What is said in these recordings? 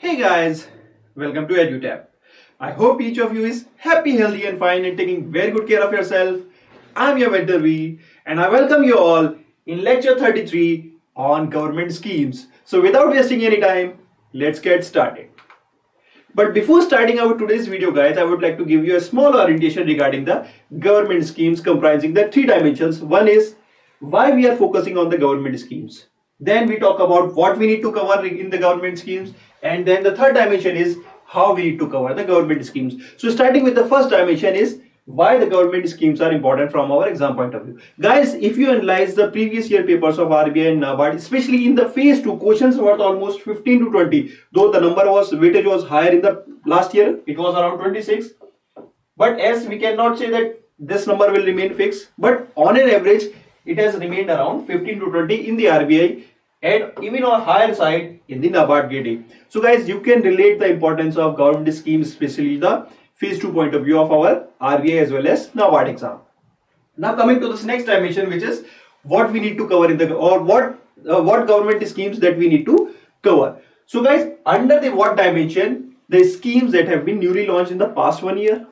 Hey guys, welcome to EduTap. I hope each of you is happy, healthy and fine and taking very good care of yourself. I'm your mentor V and I welcome you all in lecture 33 on government schemes. So without wasting any time, let's get started. But before starting our today's video guys, I would like to give you a small orientation regarding the government schemes comprising the three dimensions. One is why we are focusing on the government schemes. Then we talk about what we need to cover in the government schemes. And then the third dimension is how we need to cover the government schemes. So starting with the first dimension is why the government schemes are important from our exam point of view. Guys, if you analyze the previous year papers of RBI and NABARD, especially in the phase 2, questions were almost 15 to 20. Though the weightage was higher in the last year, it was around 26. But as we cannot say that this number will remain fixed, but on an average, it has remained around 15 to 20 in the RBI and even on higher side in the NABARD Gr A. So guys, you can relate the importance of government schemes, especially the phase 2 point of view of our RBI as well as NABARD exam. Now coming to this next dimension, which is what we need to cover in the what government schemes that we need to cover. So guys, under the what dimension, the schemes that have been newly launched in the past 1 year,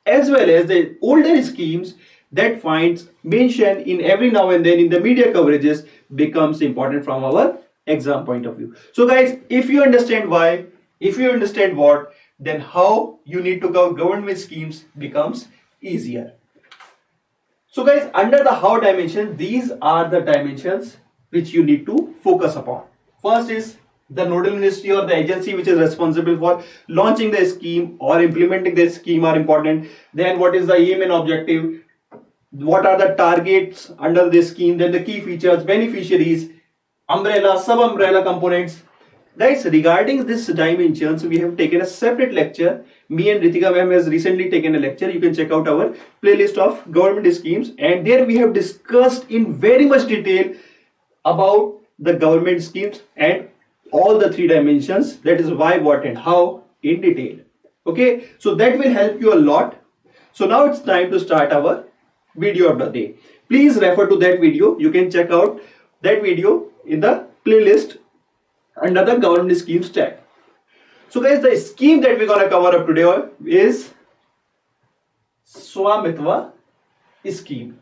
as well as the older schemes that finds mention in every now and then in the media coverages becomes important from our exam point of view. So guys, if you understand why, if you understand what, then how you need to cover government schemes becomes easier. So guys, under the how dimension, these are the dimensions which you need to focus upon. First is the nodal ministry or the agency which is responsible for launching the scheme or implementing the scheme are important. Then what is the aim and objective? What are the targets under this scheme? Then the key features, beneficiaries, umbrella, sub-umbrella components. Guys, regarding these dimensions, we have taken a separate lecture. Me and Ritika ma'am has recently taken a lecture. You can check out our playlist of government schemes. And there we have discussed in very much detail about the government schemes and all the three dimensions. That is why, what and how in detail. Okay, so that will help you a lot. So now it's time to start our video of the day. Please refer to that video. You can check out that video in the playlist under the government schemes tab. So guys, the scheme that we're going to cover up today is SVAMITVA scheme.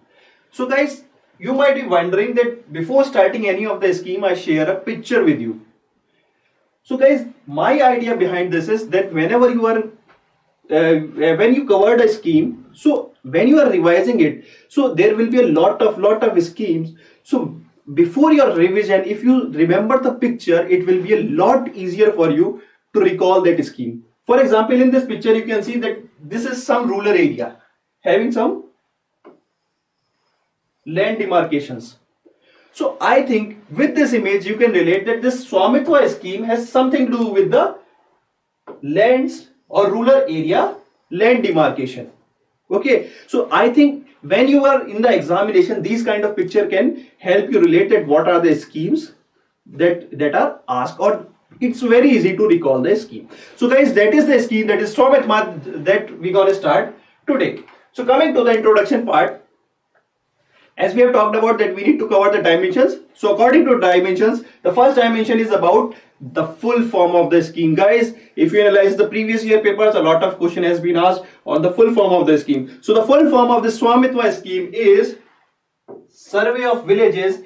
So guys, you might be wondering that before starting any of the scheme, I share a picture with you. So guys, my idea behind this is that whenever you are when you covered a scheme, so when you are revising it, so there will be a lot of schemes. So before your revision, if you remember the picture, it will be a lot easier for you to recall that scheme. For example, in this picture, you can see that this is some rural area having some land demarcations. So I think with this image, you can relate that this SVAMITVA scheme has something to do with the lands or rural area land demarcation. Okay, so I think when you are in the examination, these kind of picture can help you relate that what are the schemes that are asked, or it's very easy to recall the scheme. So guys, that is the scheme, that is SVAMITVA, that we're gonna start today. So coming to the introduction part, as we have talked about that we need to cover the dimensions. So according to dimensions, the first dimension is about the full form of the scheme. Guys, if you analyze the previous year papers, a lot of question has been asked on the full form of the scheme. So the full form of the SVAMITVA scheme is survey of villages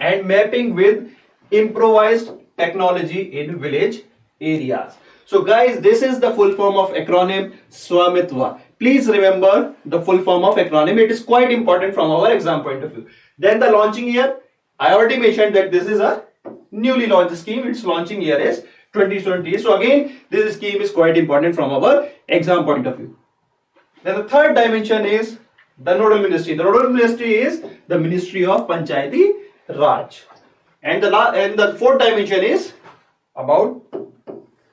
and mapping with improvised technology in village areas. So guys, this is the full form of acronym SVAMITVA. Please remember the full form of acronym. It is quite important from our exam point of view. Then the launching year, I already mentioned that this is a newly launched scheme. Its launching year is 2020. So again, this scheme is quite important from our exam point of view. Then the third dimension is the nodal ministry. The nodal ministry is the Ministry of Panchayati Raj. And the fourth dimension is about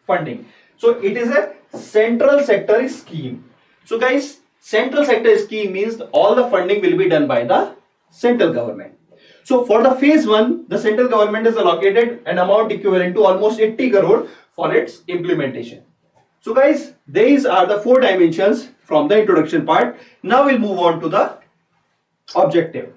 funding. So it is a central sector scheme. So guys, central sector scheme means all the funding will be done by the central government. So for the phase 1, the central government is allocated an amount equivalent to almost 80 crore for its implementation. So guys, these are the four dimensions from the introduction part. Now we'll move on to the objective.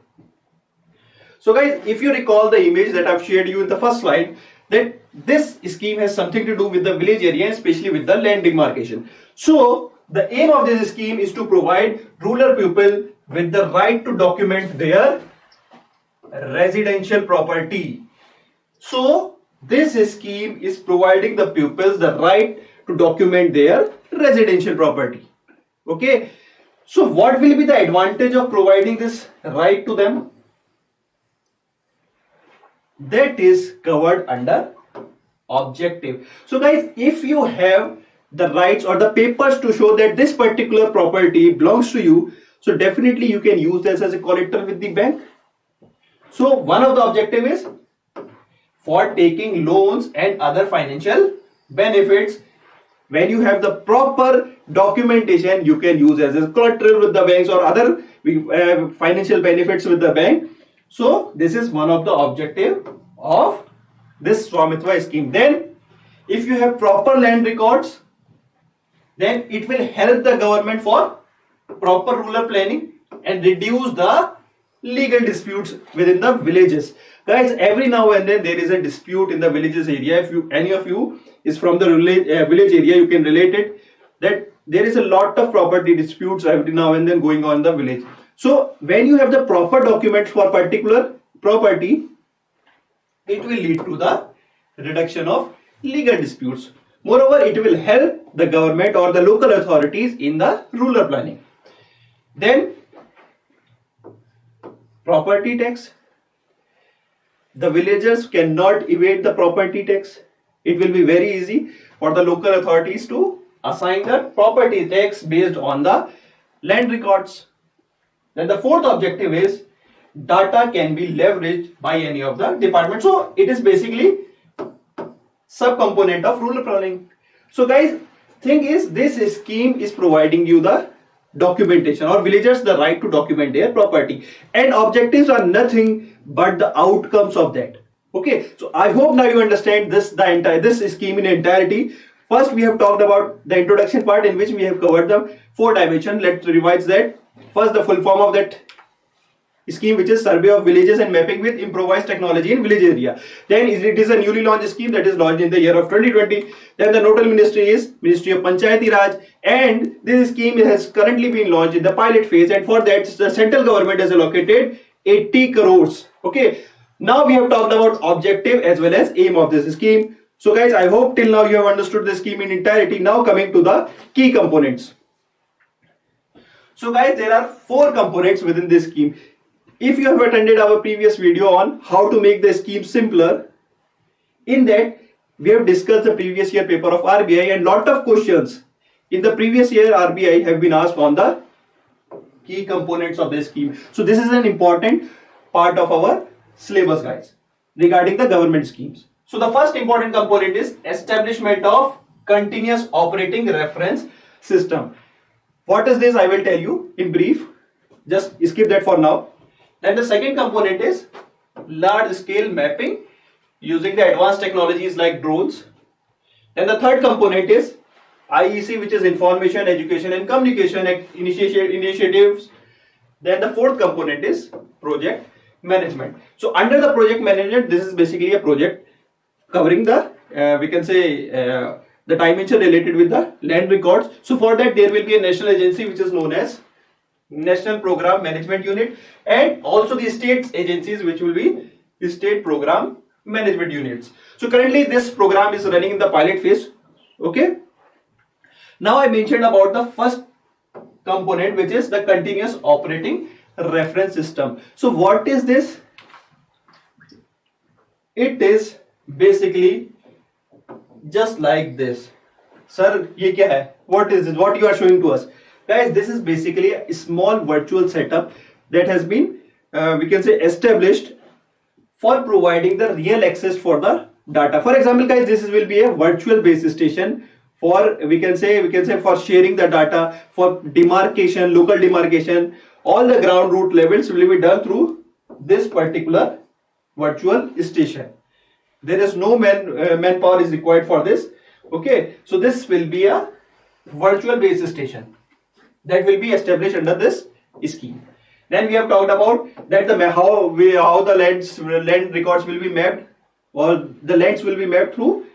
So guys, if you recall the image that I've shared you in the first slide, that this scheme has something to do with the village area, especially with the land demarcation. So the aim of this scheme is to provide rural people with the right to document their residential property. So this scheme is providing the pupils the right to document their residential property. Okay, so what will be the advantage of providing this right to them? That is covered under objective. So guys, if you have the rights or the papers to show that this particular property belongs to you, so definitely you can use this as a collateral with the bank. So one of the objective is for taking loans and other financial benefits. When you have the proper documentation, you can use as a collateral with the banks or other financial benefits with the bank. So this is one of the objective of this SVAMITVA scheme. Then if you have proper land records, then it will help the government for proper rural planning and reduce the legal disputes within the villages. Guys, every now and then there is a dispute in the villages area. If any of you is from the village area, you can relate it that there is a lot of property disputes every now and then going on in the village. So when you have the proper documents for particular property, it will lead to the reduction of legal disputes. Moreover, it will help the government or the local authorities in the rural planning. Then property tax. The villagers cannot evade the property tax. It will be very easy for the local authorities to assign the property tax based on the land records. Then the fourth objective is data can be leveraged by any of the departments. So it is basically subcomponent of rural planning. So guys, thing is, this scheme is providing you the documentation or villagers the right to document their property, and objectives are nothing but the outcomes of that. Okay, so I hope now you understand this scheme in entirety. First we have talked about the introduction part in which we have covered the 4 dimensions. Let's revise that. First, the full form of that scheme, which is survey of villages and mapping with improvised technology in village area. Then it is a newly launched scheme that is launched in the year of 2020. Then the nodal ministry is Ministry of Panchayati Raj, and this scheme has currently been launched in the pilot phase, and for that the central government has allocated 80 crores. Okay, now we have talked about objective as well as aim of this scheme. So guys, I hope till now you have understood the scheme in entirety. Now coming to the key components. So guys, there are 4 components within this scheme. If you have attended our previous video on how to make the scheme simpler, in that we have discussed the previous year paper of RBI, and lot of questions in the previous year RBI have been asked on the key components of the scheme. So this is an important part of our syllabus, guys, regarding the government schemes. So the first important component is establishment of continuous operating reference system. What is this? I will tell you in brief. Just skip that for now. Then the second component is large scale mapping using the advanced technologies like drones. Then the third component is IEC, which is information, education and communication initiatives. Then the fourth component is project management. So under the project management, this is basically a project covering the we can say the dimension related with the land records. So for that there will be a national agency which is known as National Program Management Unit, and also the state agencies which will be the State Program Management Units. So currently this program is running in the pilot phase. Okay. Now I mentioned about the first component, which is the continuous operating reference system. So what is this? It is basically just like this. Sir, ye kya hai? What is this? What you are showing to us? Guys, this is basically a small virtual setup that has been we can say established for providing the real access for the data. For example, guys, this will be a virtual base station for we can say for sharing the data, for demarcation, local demarcation. All the ground root levels will be done through this particular virtual station. There is no manpower is required for this. Okay, so this will be a virtual base station that will be established under this scheme. Then we have talked about that how the land records will be mapped. or the lands will be mapped through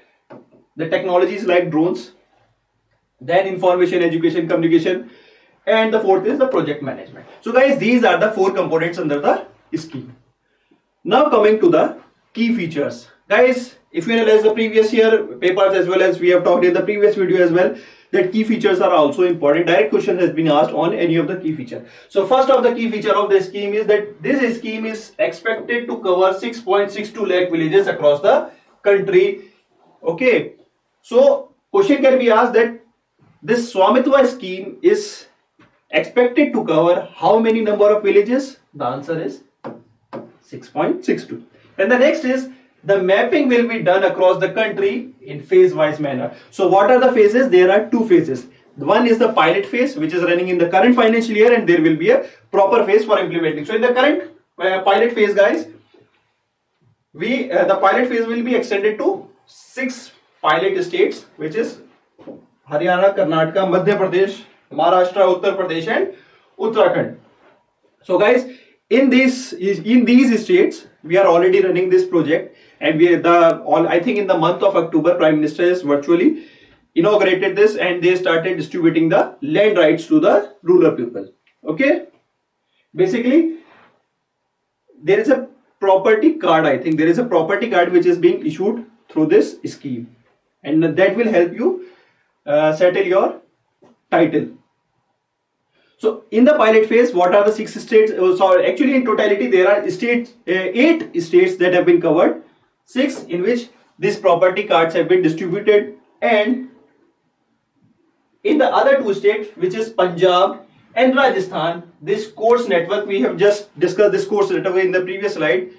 the technologies like drones, then information, education, communication, and the fourth is the project management. So guys, these are the four components under the scheme. Now coming to the key features. Guys, if you analyze the previous year papers as well as we have talked in the previous video as well, that key features are also important. Direct question has been asked on any of the key feature. So first of the key feature of the scheme is that this scheme is expected to cover 6.62 lakh villages across the country. Okay. So question can be asked that this SVAMITVA scheme is expected to cover how many number of villages? The answer is 6.62. And the next is the mapping will be done across the country in phase-wise manner. So what are the phases? There are two phases. One is the pilot phase, which is running in the current financial year, and there will be a proper phase for implementing. So in the current pilot phase, guys, the pilot phase will be extended to 6 pilot states, which is Haryana, Karnataka, Madhya Pradesh, Maharashtra, Uttar Pradesh, and Uttarakhand. So guys, in these states we are already running this project, and I think in the month of October Prime Minister has virtually inaugurated this, and they started distributing the land rights to the rural people. Okay, basically there is a property card. I think there is a property card which is being issued through this scheme, and that will help you settle your title. So in the pilot phase, what are the 6 states? Actually in totality there are 8 states that have been covered, 6 in which these property cards have been distributed, and in the other 2 states, which is Punjab and Rajasthan, this course network, we have just discussed this course network in the previous slide,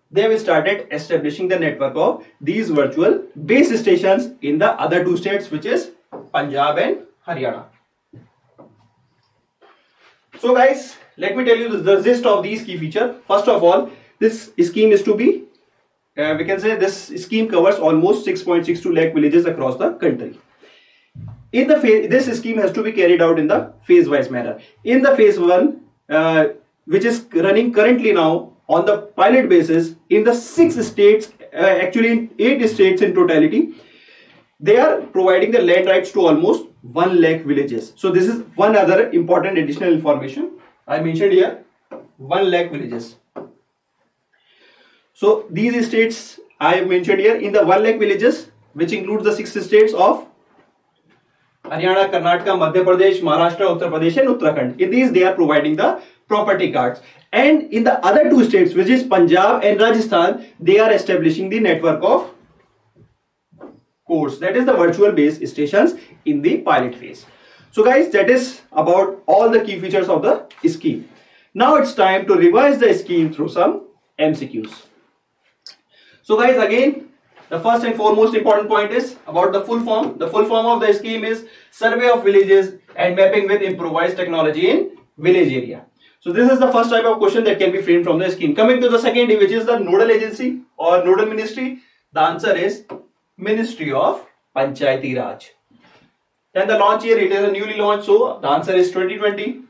they have started establishing the network of these virtual base stations in the other 2 states, which is Punjab and Haryana. So guys, let me tell you the gist of these key features. First of all, this scheme is to be, we can say this scheme covers almost 6.62 lakh villages across the country. In the phase, this scheme has to be carried out in the phase-wise manner. In the phase 1, which is running currently now on the pilot basis in the 6 states, actually in 8 states in totality, they are providing the land rights to almost 1 lakh villages. So this is one other important additional information I mentioned here, 1 lakh villages. So these states I have mentioned here in the 1 lakh villages, which includes the 6 states of Haryana, Karnataka, Madhya Pradesh, Maharashtra, Uttar Pradesh, and Uttarakhand. In these they are providing the property cards, and in the other 2 states, which is Punjab and Rajasthan, they are establishing the network of course, that is the virtual base stations in the pilot phase. So guys, that is about all the key features of the scheme. Now it's time to revise the scheme through some MCQs. So guys, again, the first and foremost important point is about the full form. The full form of the scheme is Survey of Villages and Mapping with Improvised Technology in Village Area. So this is the first type of question that can be framed from the scheme. Coming to the second, which is the nodal agency or nodal ministry, the answer is Ministry of Panchayati Raj. Then the launch year, it is a newly launched, so the answer is 2020.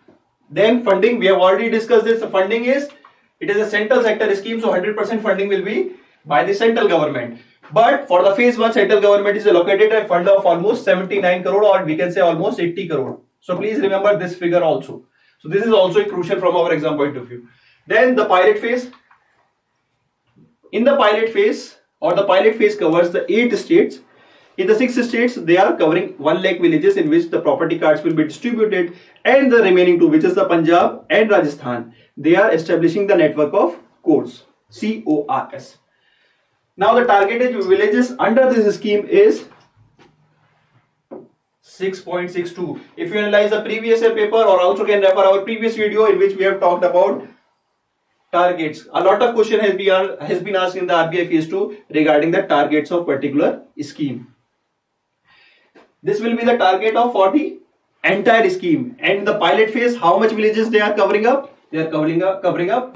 Then funding, we have already discussed this. The funding is, it is a central sector scheme, so 100% funding will be by the central government. But for the phase 1, central government is allocated a fund of almost 79 crore, or we can say almost 80 crore. So please remember this figure also. So this is also crucial from our exam point of view. Then the pilot phase. In the pilot phase, or the pilot phase covers the 8 states. In the 6 states, they are covering 1 lakh villages in which the property cards will be distributed, and the remaining 2, which is the Punjab and Rajasthan, they are establishing the network of CORS, C-O-R-S. Now the targeted villages under this scheme is 6.62. If you analyze the previous year paper, or also can refer our previous video in which we have talked about targets. A lot of question has been asked in the RBI phase 2 regarding the targets of particular scheme. This will be the target of for the entire scheme. And the pilot phase, how much villages they are covering up? They are covering up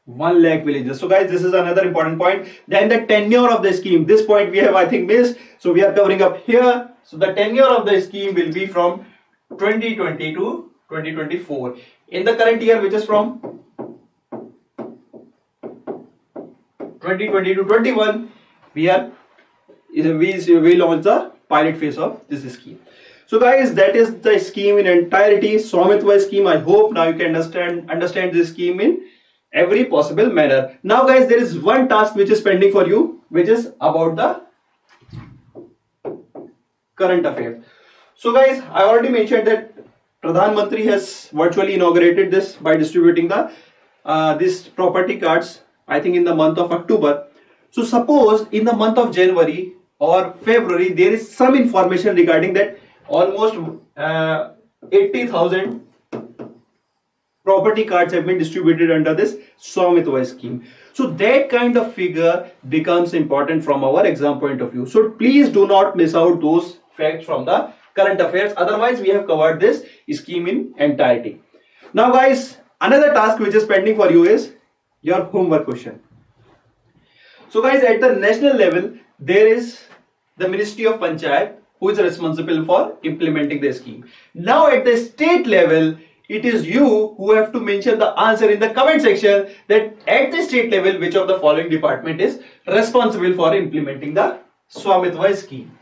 1 lakh villages. So guys, this is another important point. Then the tenure of the scheme. This point we have, I think, missed. So we are covering up here. So the tenure of the scheme will be from 2020 to 2024. In the current year, which is from 2020 to 21, we launched the pilot phase of this scheme. So guys, that is the scheme in entirety, SVAMITVA scheme. I hope now you can understand this scheme in every possible manner. Now guys, there is one task which is pending for you, which is about the current affairs. So guys, I already mentioned that Pradhan Mantri has virtually inaugurated this by distributing the these property cards, I think in the month of October. So suppose in the month of January or February there is some information regarding that almost 80,000 property cards have been distributed under this SVAMITVA scheme. So that kind of figure becomes important from our exam point of view. So please do not miss out those facts from the current affairs. Otherwise, we have covered this scheme in entirety. Now guys, another task which is pending for you is your homework question. So guys, at the national level, there is the Ministry of Panchayat who is responsible for implementing the scheme. Now at the state level, it is you who have to mention the answer in the comment section that at the state level, which of the following department is responsible for implementing the SVAMITVA scheme.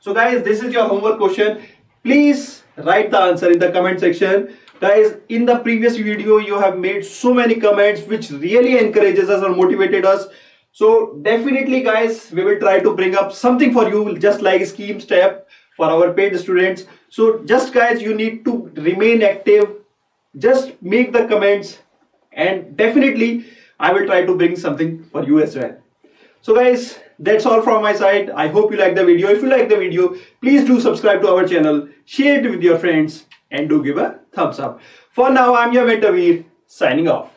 So guys, this is your homework question. Please write the answer in the comment section. Guys, in the previous video, you have made so many comments which really encourages us or motivated us. So definitely guys, we will try to bring up something for you just like scheme step for our paid students. So just guys, you need to remain active. Just make the comments and definitely I will try to bring something for you as well. So guys, that's all from my side. I hope you like the video. If you like the video, please do subscribe to our channel, share it with your friends and do give a thumbs up. For now, I'm your mentor Veer, signing off.